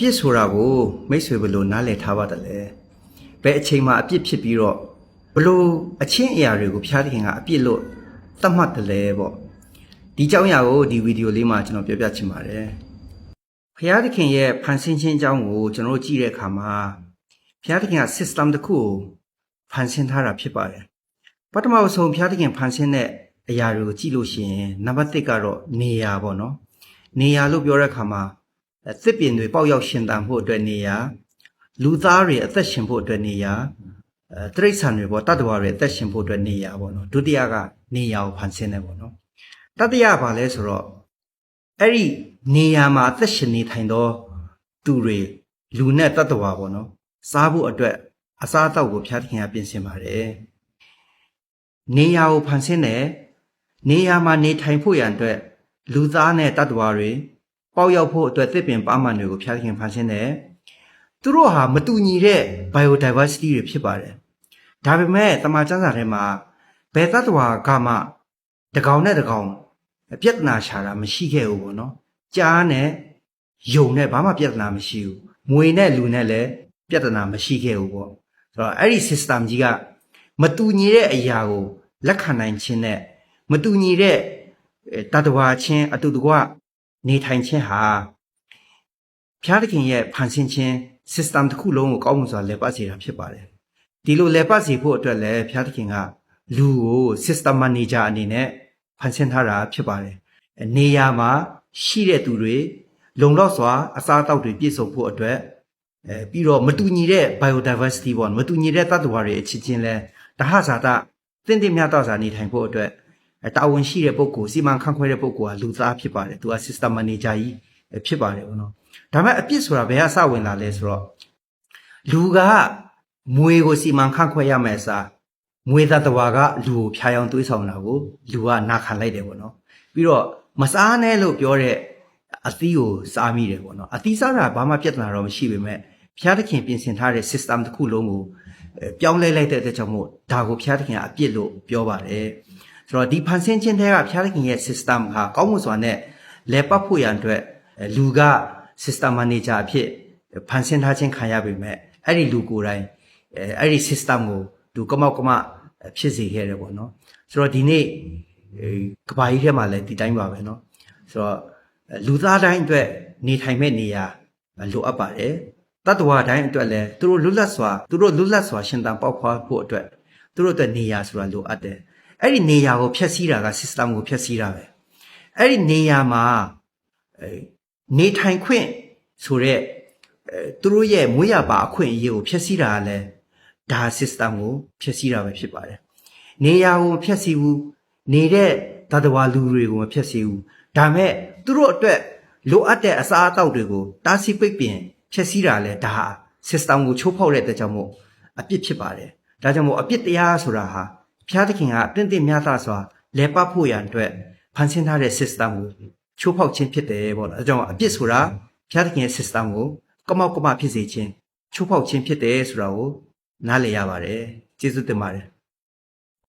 ပြစ်ဆိုတာကိုမိတ်ဆွေဘလို့နားလည်ထားပါတယ်လေဘယ်အချိန်မှာအပြစ်ဖြစ်ပြီးတော့ဘလို့အချင်းအရာတွေကိုဖျားသခင်ကအပြစ်လို့သတ်မှတ်တယ်လေပေါ့ဒီအကြောင်းအရာကိုဒီဗီဒီယိုလေးမှာကျွန်တော်ပြောပြချင်ပါတယ်ဖျားသခင်ရဲ့ဖန်ဆင်းခြင်းအကြောင်းကိုကျွန်တော်ကြည့်တဲ့အခါမှာဖျားသခင်က system တစ်ခုကိုဖန်ဆင်းထားတာဖြစ်ပါတယ်ပထမဆုံးဖျားသခင်ဖန်ဆင်းတဲ့အရာတွေကိုကြည့်လို့ရှိရင်နံပါတ်1ကတော့နေရာပေါ့နော်နေရာလို့ပြောတဲ့အခါမှာသစ်ပင်တွေပေါက်ရောက်ရှင်သန်ဖို့အတွက်နေရာလူသားတွေအသက်ရှင်ဖို့အတွက်နေရာတိရစ္ဆာန်တွေပေါ့တတ္တဝါတွေအသက်ရှင်ဖို့အတွက်နေရာပေါ့နော်ဒုတိယကနေရာကိုဖန်ဆင်းတယ်ပေါ့နော်တတိယကဘာလဲဆိုတော့အဲ့ဒီနေရာမှာအသက်ရှင်နေထိုင်သောသူတွေလူနဲ့တတ္တဝါပေါ့နော်စားဖို့အတွက်အစားအသောက်ကိုဖျားသခင်ကပြင်ဆင်ပါတယ်နေရာကိုဖန်ဆင်းတယ်နေရာမှာနေထိုင်ဖို့ရန်အတွက်လူသားနဲ့တတ္တဝါတွေပေါက်ရောက်ဖို့အတွက်သစ်ပင်ပါးမှန်တွေကိုဖျားသခင်ဖန်ဆင်းတယ်သူတို့ဟာမတူညီတဲ့ biodiversity တွေဖြစ်ပါတယ်ဒါပေမဲ့တမန်ကျမ်းစာထဲမှာဘယ်တတ္တဝါကမှတကောင်နဲ့တကောင်ပြဿနာရှာတာမရှိခဲ့ဘူးပေါ့နော်ကြားနဲ့ယုံနဲ့ဘာမှပြဿနာမရှိဘူးမွေနဲ့လူနဲ့လည်းပြဿနာမရှိခဲ့ဘူးပေါ့ဆိုတော့အဲ့ဒီ system ကြီးကမတူညီတဲ့အရာကိုလက်ခံနိုင်ခြင်းနဲ့မတူညီတဲ့တတ္တဝါချင်းအတူတကွနေထိုင်ခြင်းဟာဖျားသခင်ရဲ့ဖန်ဆင်းခြင်း system တစ်ခုလုံးကိုကောင်းမွန်စွာလည်ပတ်စေတာဖြစ်ပါတယ်ဒီလိုလည်ပတ်စေဖို့အတွက်လည်းဖျားသခင်ကလူကို system manager အနေနဲ့ဖန်ဆင်းထားတာဖြစ်ပါတယ်နေရာမှာရှိတဲ့သူတွေလုံလောက်စွာအစားအသောက်တွေပြည့်စုံဖို့အတွက်ပြီးတော့မတူညီတဲ့ biodiversity ပေါ့မတူညီတဲ့တ attva တွေအချင်းချင်းလဲတဟဇာတသင့်တင့်မြတ်သောစာနေထိုင်ဖို့အတွက်တာဝန်ရှိတဲ့ပုဂ္ဂိုလ်စီမံခန့်ခွဲတဲ့ပုဂ္ဂိုလ်ကလူသားဖြစ်ပါတယ်သူက system manager ကြီးဖြစ်ပါတယ်ဘောနော်ဒါပေမဲ့အပြစ်ဆိုတာဘယ်ကစဝင်လာလဲဆိုတော့လူကမွေကိုစီမံခန့်ခွဲရမယ်အစားမွေသားတော်ကလူကိုဖြာယောင်သွေးဆောင်တာကိုလူကနာခံလိုက်တယ်ပေါ့နော်ပြီးတော့မစားနဲ့လို့ပြောတဲ့အသီးကိုစားမိတယ်ပေါ့နော်အသီးစားတာဘာမှပြဿနာတော့မရှိပေမဲ့ဖျားသခင်ပြင်ဆင်ထားတဲ့ system တစ်ခုလုံးကိုပြောင်းလဲလိုက်တဲ့အတွက်ကြောင့်မို့ဒါကိုဖျားသခင်ကအပြစ်လို့ပြောပါတယ်ဆိုတော့ဒီဖန်ဆင်းခြင်းတွေကဖျားသခင်ရဲ့ system ဟာကောင်းမွန်စွာနဲ့လဲပတ်ဖို့ရန်အတွက်လူက system manager အဖြစ်ဖန်ဆင်းထားခြင်းခံရပေမဲ့အဲ့ဒီလူကိုယ်တိုင်အဲ့ဒီ system ကိုသူကမောက်ကမဖြစ်စေခဲ့တယ်ပေါ့နော်ဆိုတော့ဒီနေ့ကဘာကြီးထဲမှာလည်းဒီတိုင်းပါပဲเนาะဆိုတော့လူသားတိုင်းအတွက်နေထိုင်မဲ့နေရာလိုအပ်ပါတယ်တတ္တဝါတိုင်းအတွက်လည်းသူတို့လွတ်လပ်စွာရှင်သန်ပေါက်ဖွားဖို့အတွက်သူတို့အတွက်နေရာဆိုတာလိုအပ်တယ်အဲ့ဒီနေရာကိုဖျက်ဆီးတာက system ကိုဖျက်ဆီးတာပဲအဲ့ဒီနေရာမှာနေထိုင်ခွင့်ဆိုတဲ့သူတို့ရဲ့မွေးရပါအခွင့်အရေးကိုဖျက်ဆီးတာကလည်းဒါ system ကိုဖျက်ဆီးတာပဲဖြစ်ပါတယ်နေရာကိုဖျက်ဆီးဘူးနေတဲ့တတ္တဝါလူတွေကိုမဖျက်ဆီးဘူးဒါမဲ့သူတို့အတွက်လိုအပ်တဲ့အစားအသောက်တွေကိုတားဆီးပိတ်ပင်ဖျက်ဆီးတာလဲဒါဟာ system ကိုချိုးဖောက်တဲ့အတွက်ကြောင့်မို့အပြစ်ဖြစ်ပါတယ်ဒါကြောင့်မို့အပြစ်တရားဆိုတာဟာဘုရားသခင်ကတင့်တင့်မြတ်စွာလဲပတ်ဖို့ရန်အတွက်ဖန်ဆင်းထားတဲ့ system ကိုချိုးဖောက်ခြင်းဖြစ်တယ်ပေါ့နော်အဲကြောင့်အပြစ်ဆိုတာဘုရားသခင်ရဲ့ system ကိုကမောက်ကမဖြစ်စေခြင်းချိုးဖောက်ခြင်းဖြစ်တယ်ဆိုတာကိုနားလည်ရပါတယ်ကျေးဇူးတင်ပါတယ်